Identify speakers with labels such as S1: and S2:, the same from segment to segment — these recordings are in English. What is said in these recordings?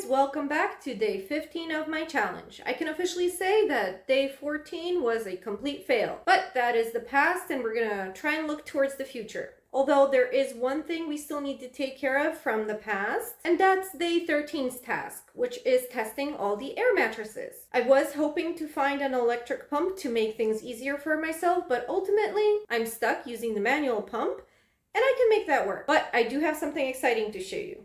S1: welcome back to day 15 of my challenge. I can officially say that day 14 was a complete fail, but that is the past and we're gonna try and look towards the future. Although there is one thing we still need to take care of from the past, and that's day 13's task, which is testing all the air mattresses. I was hoping to find an electric pump to make things easier for myself, but ultimately I'm stuck using the manual pump, and I can make that work. But I do have something exciting to show you.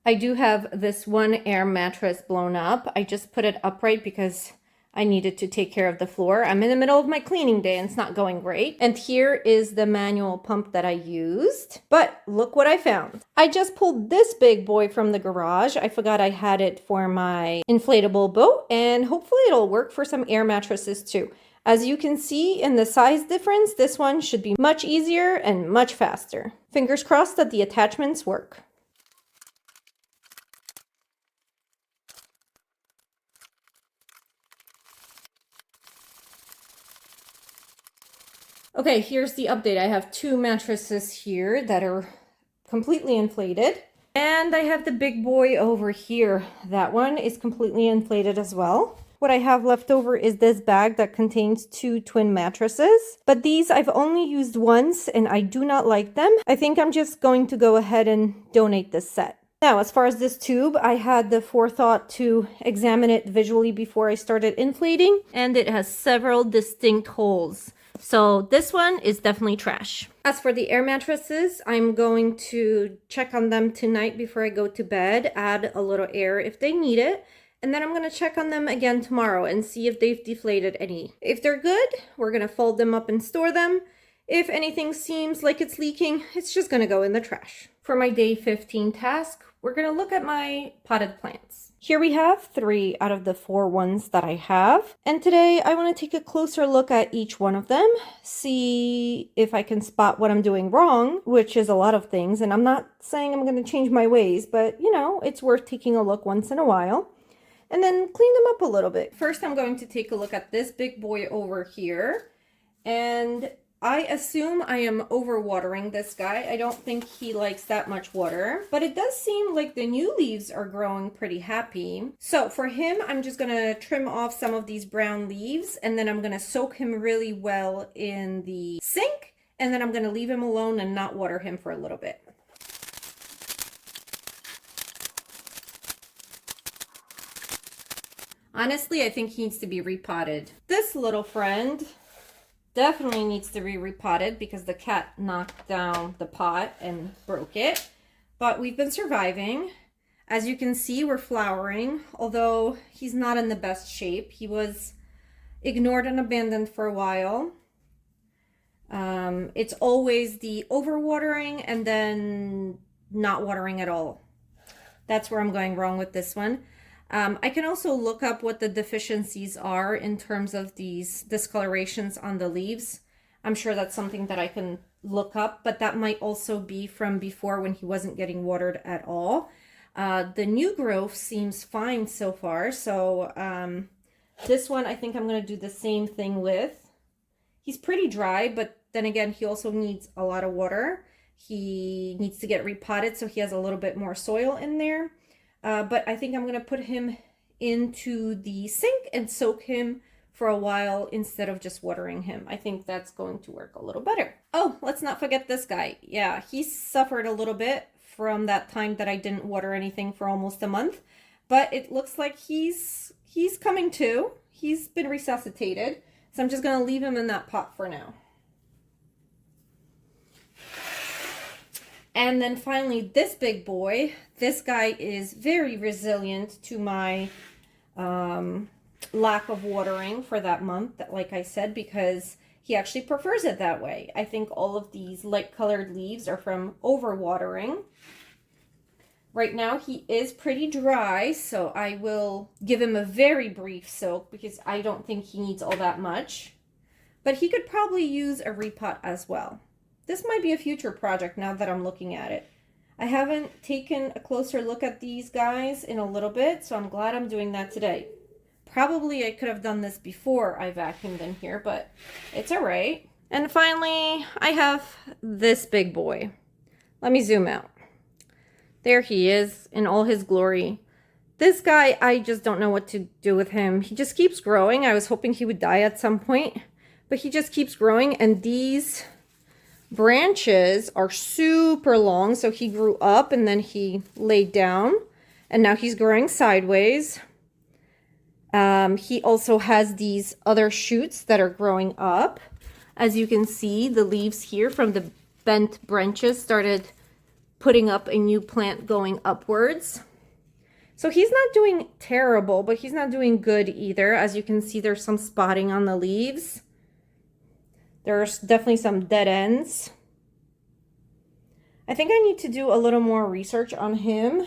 S1: I do have this one air mattress blown up. I just put it upright because I needed to take care of the floor. I'm in the middle of my cleaning day and it's not going great. And here is the manual pump that I used. But look what I found. I just pulled this big boy from the garage. I forgot I had it for my inflatable boat, and hopefully it'll work for some air mattresses too. As you can see in the size difference, this one should be much easier and much faster. Fingers crossed that the attachments work. Okay, here's the update. I have two mattresses here that are completely inflated. And I have the big boy over here. That one is completely inflated as well. What I have left over is this bag that contains two twin mattresses. But these I've only used once and I do not like them. I think I'm just going to go ahead and donate this set. Now, as far as this tube, I had the forethought to examine it visually before I started inflating. And it has several distinct holes. So this one is definitely trash. As for the air mattresses, I'm going to check on them tonight before I go to bed, add a little air if they need it. And then I'm going to check on them again tomorrow and see if they've deflated any. If they're good, we're going to fold them up and store them. If anything seems like it's leaking, it's just going to go in the trash. For my day 15 task, we're going to look at my potted plants. Here we have 3 out of the 4 ones that I have. And today I want to take a closer look at each one of them, see if I can spot what I'm doing wrong, which is a lot of things. And I'm not saying I'm going to change my ways, but you know, it's worth taking a look once in a while. And then clean them up a little bit. First, I'm going to take a look at this big boy over here. And I assume I am overwatering this guy. I don't think he likes that much water, but it does seem like the new leaves are growing pretty happy. So for him, I'm just gonna trim off some of these brown leaves, and then I'm gonna soak him really well in the sink, and then I'm gonna leave him alone and not water him for a little bit. Honestly, I think he needs to be repotted. This little friend definitely needs to be repotted because the cat knocked down the pot and broke it. But we've been surviving. As you can see, we're flowering, although he's not in the best shape. He was ignored and abandoned for a while. It's always the overwatering and then not watering at all. That's where I'm going wrong with this one. I can also look up what the deficiencies are in terms of these discolorations on the leaves. I'm sure that's something that I can look up, but that might also be from before when he wasn't getting watered at all. The new growth seems fine so far, so this one I think I'm going to do the same thing with. He's pretty dry, but then again, he also needs a lot of water. He needs to get repotted so he has a little bit more soil in there. But I think I'm going to put him into the sink and soak him for a while instead of just watering him. I think that's going to work a little better. Oh, let's not forget this guy. Yeah, he suffered a little bit from that time that I didn't water anything for almost a month. But it looks like he's coming to. He's been resuscitated. So I'm just going to leave him in that pot for now. And then finally, this big boy. This guy is very resilient to my lack of watering for that month, like I said, because he actually prefers it that way. I think all of these light colored leaves are from overwatering. Right now, he is pretty dry, so I will give him a very brief soak because I don't think he needs all that much. But he could probably use a repot as well. This might be a future project now that I'm looking at it. I haven't taken a closer look at these guys in a little bit, so I'm glad I'm doing that today. Probably I could have done this before I vacuumed in here, but it's all right. And finally, I have this big boy. Let me zoom out. There he is in all his glory. This guy, I just don't know what to do with him. He just keeps growing. I was hoping he would die at some point, but he just keeps growing, and these branches are super long. So he grew up and then he laid down, and now he's growing sideways. He also has these other shoots that are growing up. As you can see, the leaves here from the bent branches started putting up a new plant going upwards. So he's not doing terrible, but he's not doing good either. As you can see, there's some spotting on the leaves. There's definitely some dead ends. I think I need to do a little more research on him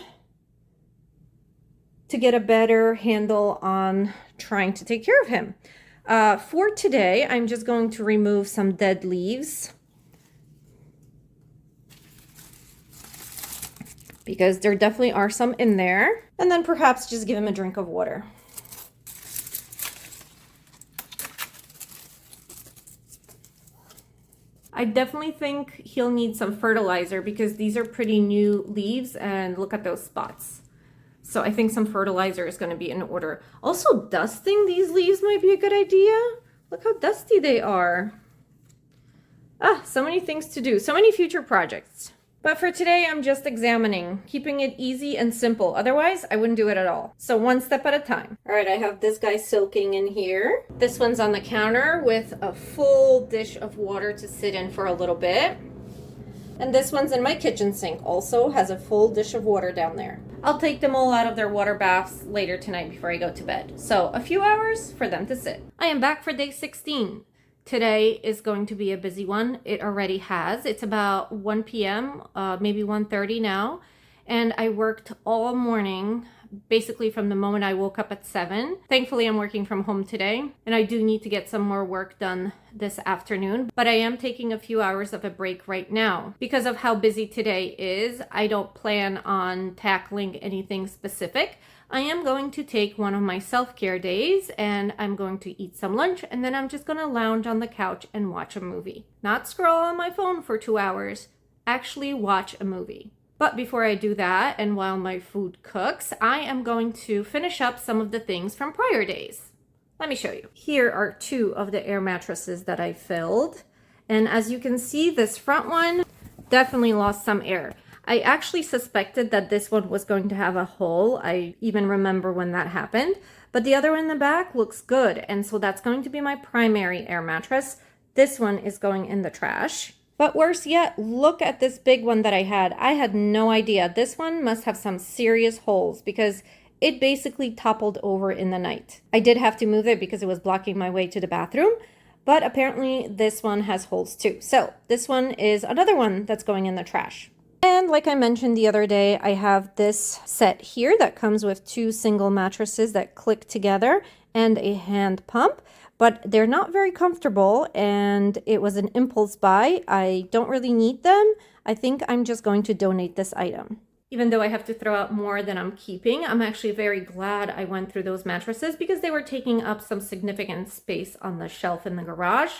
S1: to get a better handle on trying to take care of him. For today, I'm just going to remove some dead leaves because there definitely are some in there. And then perhaps just give him a drink of water. I definitely think he'll need some fertilizer because these are pretty new leaves, and look at those spots. So I think some fertilizer is going to be in order. Also, dusting these leaves might be a good idea. Look how dusty they are. So many things to do. So many future projects. But for today, I'm just examining, keeping it easy and simple. Otherwise, I wouldn't do it at all. So one step at a time. All right, I have this guy soaking in here. This one's on the counter with a full dish of water to sit in for a little bit. And this one's in my kitchen sink, also has a full dish of water down there. I'll take them all out of their water baths later tonight before I go to bed. So a few hours for them to sit. I am back for day 16. Today is going to be a busy one. It already has. It's about 1 p.m., maybe 1:30 now. And I worked all morning, basically from the moment I woke up at 7. Thankfully, I'm working from home today, and I do need to get some more work done this afternoon. But I am taking a few hours of a break right now. Because of how busy today is, I don't plan on tackling anything specific. I am going to take one of my self-care days, and I'm going to eat some lunch, and then I'm just going to lounge on the couch and watch a movie. Not scroll on my phone for 2 hours, actually watch a movie. But before I do that, and while my food cooks, I am going to finish up some of the things from prior days. Let me show you. Here are 2 of the air mattresses that I filled. And as you can see, this front one definitely lost some air. I actually suspected that this one was going to have a hole. I even remember when that happened. But the other one in the back looks good. And so that's going to be my primary air mattress. This one is going in the trash. But worse yet, look at this big one that I had. I had no idea. This one must have some serious holes because it basically toppled over in the night. I did have to move it because it was blocking my way to the bathroom. But apparently this one has holes too. So this one is another one that's going in the trash. And like I mentioned the other day, I have this set here that comes with 2 single mattresses that click together and a hand pump, but they're not very comfortable and it was an impulse buy. I don't really need them. I think I'm just going to donate this item. Even though I have to throw out more than I'm keeping, I'm actually very glad I went through those mattresses because they were taking up some significant space on the shelf in the garage.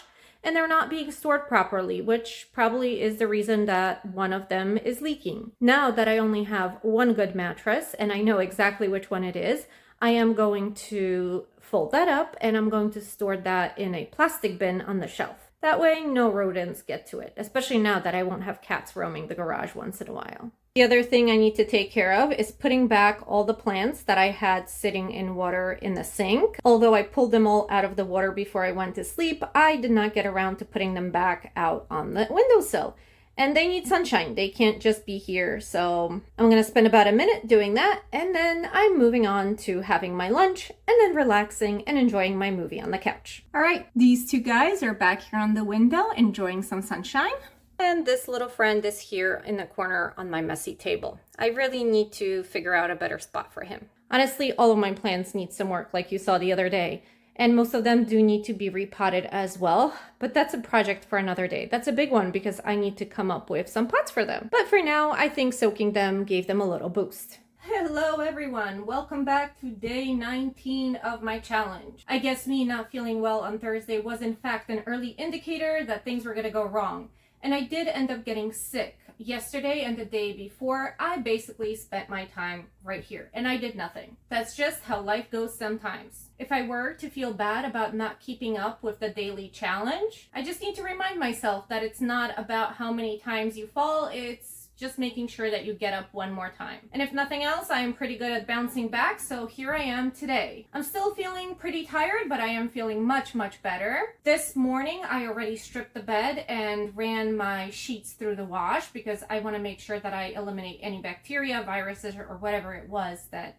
S1: And they're not being stored properly, which probably is the reason that one of them is leaking. Now that I only have one good mattress, and I know exactly which one it is, I am going to fold that up and I'm going to store that in a plastic bin on the shelf. That way, no rodents get to it, especially now that I won't have cats roaming the garage once in a while. The other thing I need to take care of is putting back all the plants that I had sitting in water in the sink. Although I pulled them all out of the water before I went to sleep, I did not get around to putting them back out on the windowsill. And they need sunshine. They can't just be here. So I'm going to spend about a minute doing that. And then I'm moving on to having my lunch and then relaxing and enjoying my movie on the couch. All right, these 2 guys are back here on the window enjoying some sunshine. And this little friend is here in the corner on my messy table. I really need to figure out a better spot for him. Honestly, all of my plants need some work like you saw the other day. And most of them do need to be repotted as well. But that's a project for another day. That's a big one because I need to come up with some pots for them. But for now, I think soaking them gave them a little boost. Hello everyone, welcome back to day 19 of my challenge. I guess me not feeling well on Thursday was in fact an early indicator that things were gonna go wrong. And I did end up getting sick yesterday and the day before, I basically spent my time right here and I did nothing. That's just how life goes sometimes. If I were to feel bad about not keeping up with the daily challenge, I just need to remind myself that it's not about how many times you fall, it's just making sure that you get up one more time. And if nothing else, I am pretty good at bouncing back, so here I am today. I'm still feeling pretty tired, but I am feeling much, much better. This morning, I already stripped the bed and ran my sheets through the wash because I want to make sure that I eliminate any bacteria, viruses, or whatever it was that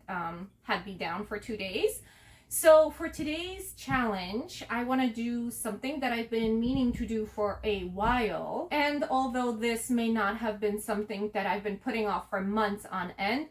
S1: had me down for 2 days. So for today's challenge, I want to do something that I've been meaning to do for a while. And although this may not have been something that I've been putting off for months on end,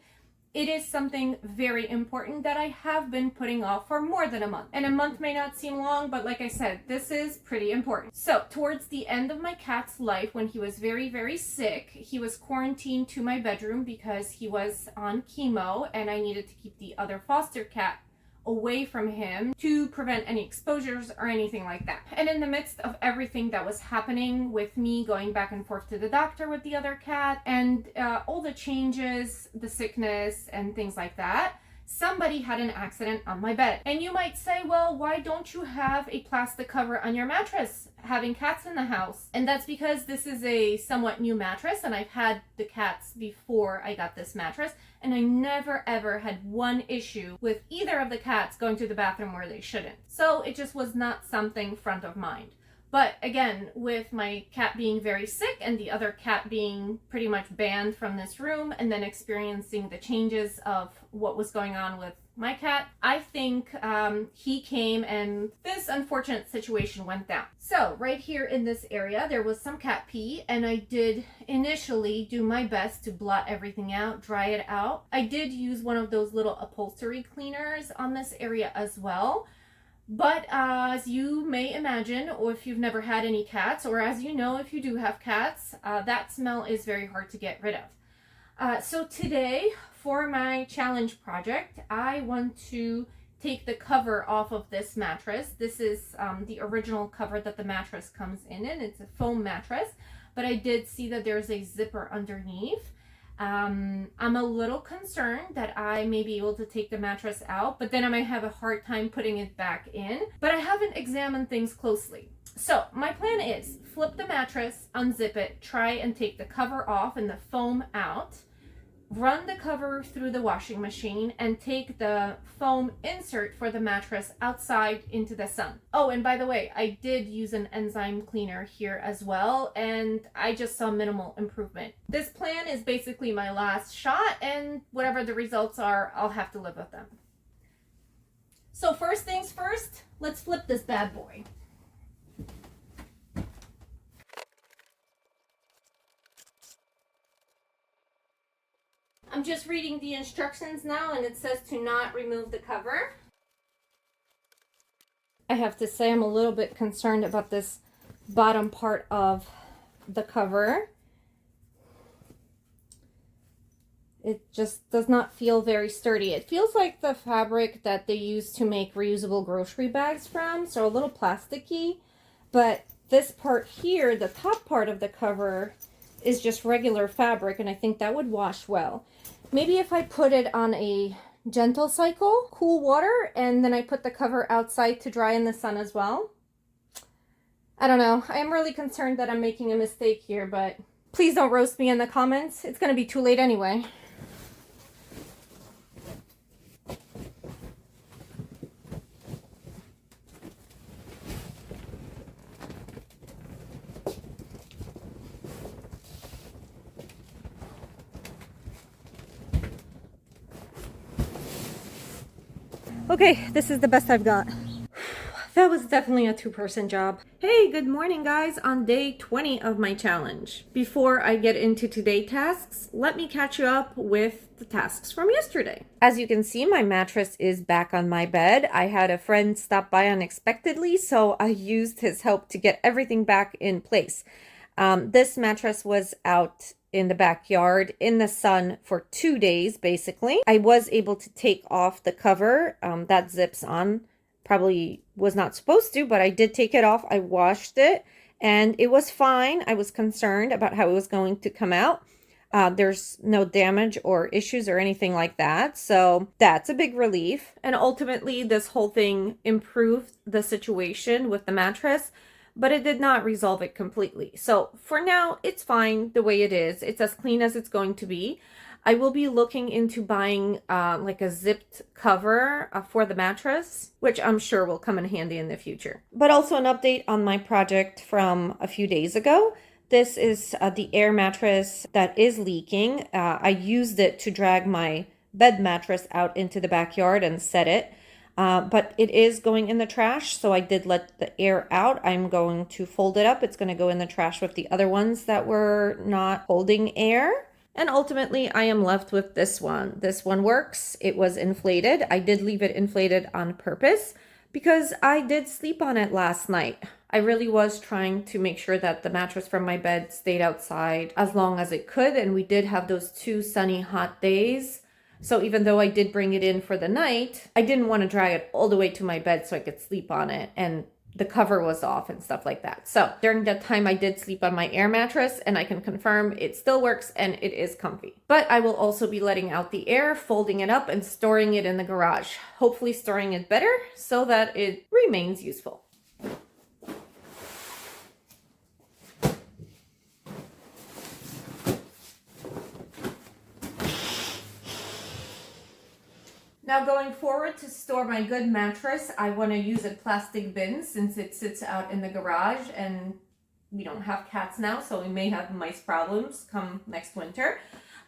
S1: it is something very important that I have been putting off for more than a month. And a month may not seem long, but like I said, this is pretty important. So towards the end of my cat's life, when he was very, very sick, he was quarantined to my bedroom because he was on chemo and I needed to keep the other foster cat away from him to prevent any exposures or anything like that. And in the midst of everything that was happening with me going back and forth to the doctor with the other cat and all the changes, the sickness and things like that, somebody had an accident on my bed. And you might say, well, why don't you have a plastic cover on your mattress having cats in the house? And that's because this is a somewhat new mattress and I've had the cats before I got this mattress and I never ever had one issue with either of the cats going to the bathroom where they shouldn't. So it just was not something front of mind. But again, with my cat being very sick and the other cat being pretty much banned from this room and then experiencing the changes of what was going on with my cat, I think he came and this unfortunate situation went down. So right here in this area, there was some cat pee and I did initially do my best to blot everything out, dry it out. I did use one of those little upholstery cleaners on this area as well. But as you may imagine, or if you've never had any cats, or as you know, if you do have cats, that smell is very hard to get rid of. So today, for my challenge project, I want to take the cover off of this mattress. This is the original cover that the mattress comes in. It's a foam mattress, but I did see that there's a zipper underneath. I'm a little concerned that I may be able to take the mattress out, but then I might have a hard time putting it back in. But I haven't examined things closely. So my plan is flip the mattress, unzip it, try and take the cover off and the foam out, run the cover through the washing machine and take the foam insert for the mattress outside into the sun. Oh, and by the way, I did use an enzyme cleaner here as well, and I just saw minimal improvement. This plan is basically my last shot, and whatever the results are, I'll have to live with them. So first things first, let's flip this bad boy. I'm just reading the instructions now and it says to not remove the cover. I have to say I'm a little bit concerned about this bottom part of the cover. It just does not feel very sturdy. It feels like the fabric that they use to make reusable grocery bags from, so a little plasticky. But this part here, the top part of the cover, is just regular fabric, and I think that would wash well. Maybe if I put it on a gentle cycle, cool water, and then I put the cover outside to dry in the sun as well. I don't know. I am really concerned that I'm making a mistake here, but please don't roast me in the comments. It's going to be too late anyway. Okay, this is the best I've got. That was definitely a two-person job. Hey, good morning guys, on day 20 of my challenge. Before I get into today's tasks, let me catch you up with the tasks from yesterday. As you can see, my mattress is back on my bed. I had a friend stop by unexpectedly, so I used his help to get everything back in place. This mattress was out in the backyard in the sun for 2 days, basically. I was able to take off the cover that zips on. Probably was not supposed to, but I did take it off. I washed it and it was fine. I was concerned about how it was going to come out. There's no damage or issues or anything like that. So that's a big relief. And ultimately, this whole thing improved the situation with the mattress, but it did not resolve it completely. So for now, it's fine the way it is. It's as clean as it's going to be. I will be looking into buying like a zipped cover for the mattress, which I'm sure will come in handy in the future. But also an update on my project from a few days ago. This is the air mattress that is leaking. I used it to drag my bed mattress out into the backyard and set it. But it is going in the trash, so I did let the air out. I'm going to fold it up. It's going to go in the trash with the other ones that were not holding air. And ultimately, I am left with this one. This one works. It was inflated. I did leave it inflated on purpose because I did sleep on it last night. I really was trying to make sure that the mattress from my bed stayed outside as long as it could, and we did have those 2 sunny, hot days. So even though I did bring it in for the night, I didn't want to drag it all the way to my bed so I could sleep on it, and the cover was off and stuff like that. So during that time, I did sleep on my air mattress, and I can confirm it still works and it is comfy. But I will also be letting out the air, folding it up, and storing it in the garage. Hopefully storing it better so that it remains useful. Now going forward, to store my good mattress, I want to use a plastic bin since it sits out in the garage and we don't have cats now, so we may have mice problems come next winter.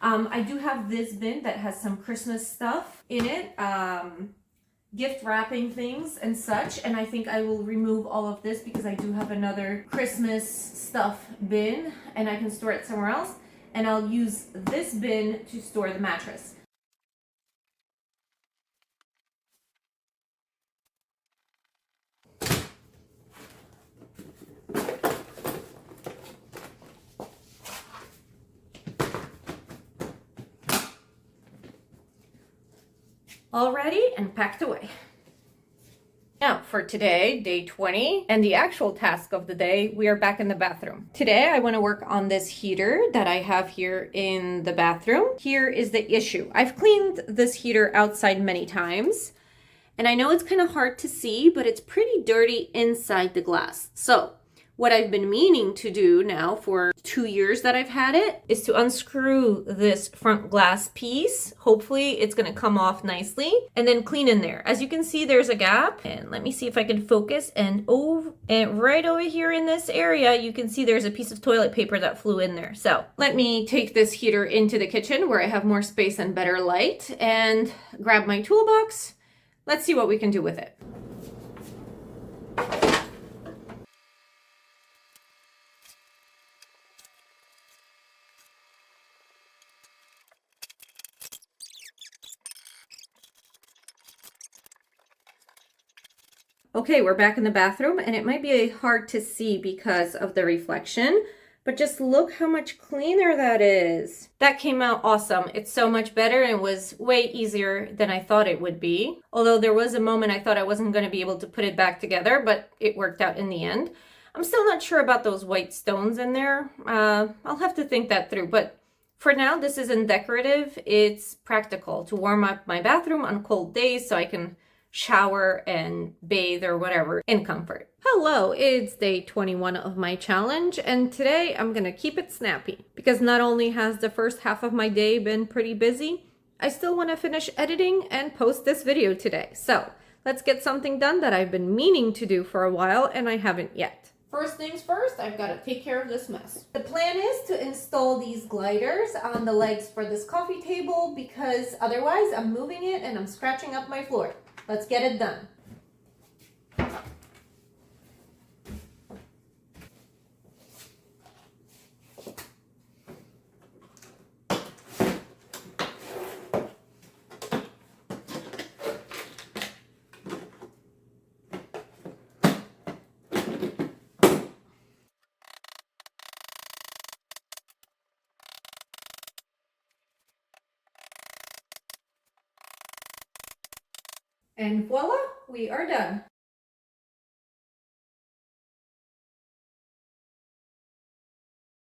S1: I do have this bin that has some Christmas stuff in it, gift wrapping things and such, and I think I will remove all of this because I do have another Christmas stuff bin and I can store it somewhere else, and I'll use this bin to store the mattress. All ready and packed away. Now for today, day 20, and the actual task of the day, we are back in the bathroom. Today I want to work on this heater that I have here in the bathroom. Here is the issue. I've cleaned this heater outside many times, and I know it's kind of hard to see, but it's pretty dirty inside the glass. So what I've been meaning to do now for 2 years that I've had it is to unscrew this front glass piece. Hopefully it's going to come off nicely, and then clean in there. As you can see, there's a gap, and let me see if I can focus, and right over here in this area, you can see there's a piece of toilet paper that flew in there. So let me take this heater into the kitchen where I have more space and better light, and grab my toolbox. Let's see what we can do with it. Okay, we're back in the bathroom, and it might be hard to see because of the reflection, but just look how much cleaner that is. That came out awesome. It's so much better and was way easier than I thought it would be. Although there was a moment I thought I wasn't going to be able to put it back together, but it worked out in the end. I'm still not sure about those white stones in there. I'll have to think that through, but for now, this isn't decorative. It's practical to warm up my bathroom on cold days so I can shower and bathe or whatever in comfort. Hello, it's day 21 of my challenge, and today I'm gonna keep it snappy because not only has the first half of my day been pretty busy, I still want to finish editing and post this video today. So let's get something done that I've been meaning to do for a while and I haven't yet. First things first, I've got to take care of this mess. The plan is to install these gliders on the legs for this coffee table because otherwise I'm moving it and I'm scratching up my floor. Let's get it done. And voila, we are done.